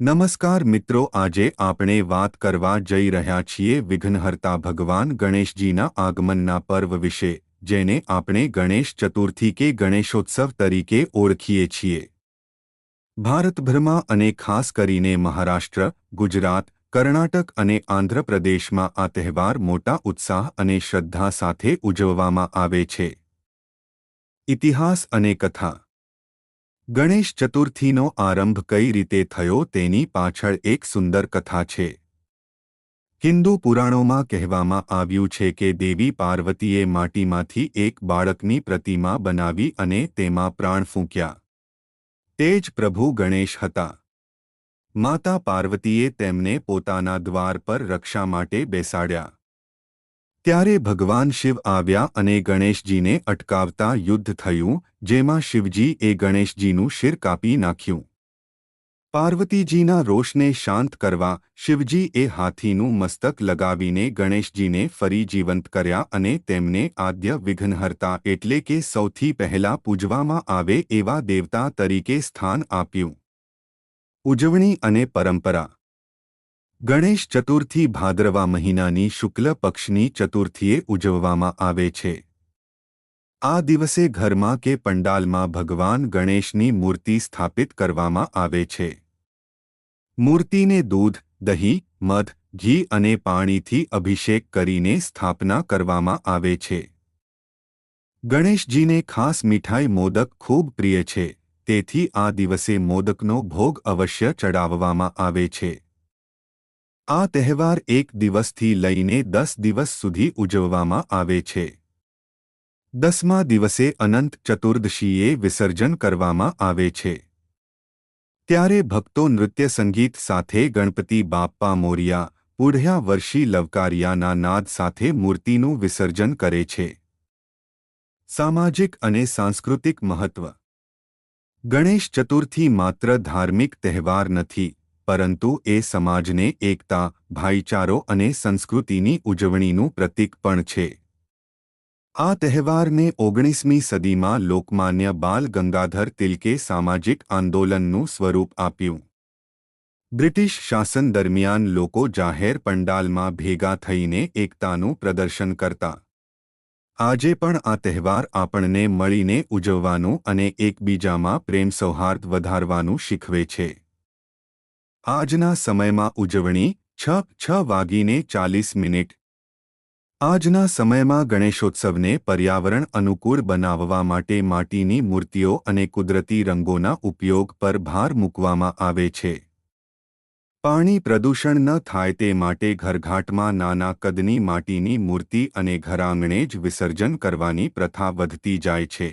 નમસ્કાર મિત્રો, આજે આપણે વાત કરવા જઈ રહ્યા છીએ વિઘ્નહર્તા ભગવાન ગણેશજીના આગમનના પર્વ વિશે, જેને આપણે ગણેશ ચતુર્થી કે ગણેશોત્સવ તરીકે ઓળખીએ છીએ. ભારતભરમાં અને ખાસ કરીને મહારાષ્ટ્ર, ગુજરાત, કર્ણાટક અને આંધ્રપ્રદેશમાં આ તહેવાર મોટા ઉત્સાહ અને શ્રદ્ધા સાથે ઉજવવામાં આવે છે. ઇતિહાસ અને કથા. ગણેશ ચતુર્થીનો આરંભ કઈ રીતે થયો તેની પાછળ એક સુંદર કથા છે. હિન્દુ પુરાણોમાં કહેવામાં આવ્યું છે કે દેવી પાર્વતીએ માટીમાંથી એક બાળકની પ્રતિમા બનાવી અને તેમાં પ્રાણ ફૂંક્યા. તે જ પ્રભુ ગણેશ હતા. માતા પાર્વતીએ તેમને પોતાના દ્વાર પર રક્ષા માટે બેસાડ્યા. ત્યારે ભગવાન શિવ આવ્યા અને ગણેશજીને અટકાવતા યુદ્ધ થયું, જેમાં શિવજીએ ગણેશજીનું શિર કાપી નાખ્યું. પાર્વતીજીના રોષને શાંત કરવા શિવજીએ હાથીનું મસ્તક લગાવીને ગણેશજીને ફરી જીવંત કર્યા અને તેમને આદ્ય વિઘ્નહર્તા એટલે કે સૌથી પહેલા પૂજવામાં આવે એવા દેવતા તરીકે સ્થાન આપ્યું. ઉજવણી અને પરંપરા. ગણેશ ચતુર્થી ભાદરવા મહિનાની શુક્લ પક્ષની ચતુર્થીએ ઉજવવામાં આવે છે. આ દિવસે ઘરમાં કે પંડાલમાં ભગવાન ગણેશની મૂર્તિ સ્થાપિત કરવામાં આવે છે. મૂર્તિને દૂધ, દહીં, મધ, ઘી અને પાણીથી અભિષેક કરીને સ્થાપના કરવામાં આવે છે. ગણેશજીને ખાસ મીઠાઈ મોદક ખૂબ પ્રિય છે, તેથી આ દિવસે મોદકનો ભોગ અવશ્ય ચડાવવામાં આવે છે. આ તહેવાર 1 દિવસથી લઈને 10 દિવસ સુધી ઉજવવામાં આવે છે. 10મા દિવસે અનંત ચતુર્દશીએ વિસર્જન કરવામાં આવે છે. ત્યારે ભક્તો નૃત્ય સંગીત સાથે ગણપતિ બાપ્પા મોરિયા, પુઢ્યા વર્ષી લવકારિયાના નાદ સાથે મૂર્તિનું વિસર્જન કરે છે. સામાજિક અને સાંસ્કૃતિક મહત્વ. ગણેશ ચતુર્થી માત્ર ધાર્મિક તહેવાર નથી, પરંતુ એ સમાજને એકતા, ભાઈચારો અને સંસ્કૃતિની ઉજવણીનું પ્રતીક પણ છે. આ તહેવારને 19મી સદીમાં લોકમાન્ય બાલ ગંગાધર તિલકે સામાજિક આંદોલનનું સ્વરૂપ આપ્યું. બ્રિટિશ શાસન દરમિયાન લોકો જાહેર પંડાલમાં ભેગા થઈને એકતાનું પ્રદર્શન કરતા. આજે પણ આ તહેવાર આપણને મળીને ઉજવવાનું અને એકબીજામાં પ્રેમ સૌહાર્દ વધારવાનું શીખવે છે. આજના સમયમાં ઉજવણી 6:40 આજના સમયમાં ગણેશોત્સવને પર્યાવરણ અનુકૂળ બનાવવા માટે માટીની મૂર્તિઓ અને કુદરતી રંગોના ઉપયોગ પર ભાર મૂકવામાં આવે છે. પાણી પ્રદૂષણ ન થાય તે માટે ઘરઘાટમાં નાના કદની માટીની મૂર્તિ અને ઘરાંગણે જ વિસર્જન કરવાની પ્રથા વધતી જાય છે.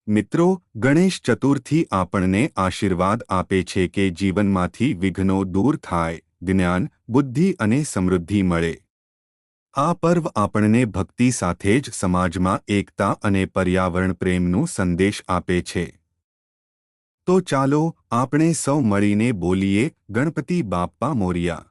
મિત્રો, ગણેશ ચતુર્થી આપણને આશીર્વાદ આપે છે કે જીવનમાંથી વિઘ્નો દૂર થાય, જ્ઞાન, બુદ્ધિ અને સમૃદ્ધિ મળે. આ પર્વ આપણને ભક્તિ સાથે જ સમાજમાં એકતા અને પર્યાવરણ પ્રેમનું સંદેશ આપે છે. તો ચાલો આપણે સૌ મળીને બોલીએ, ગણપતિ બાપ્પા મોરિયા.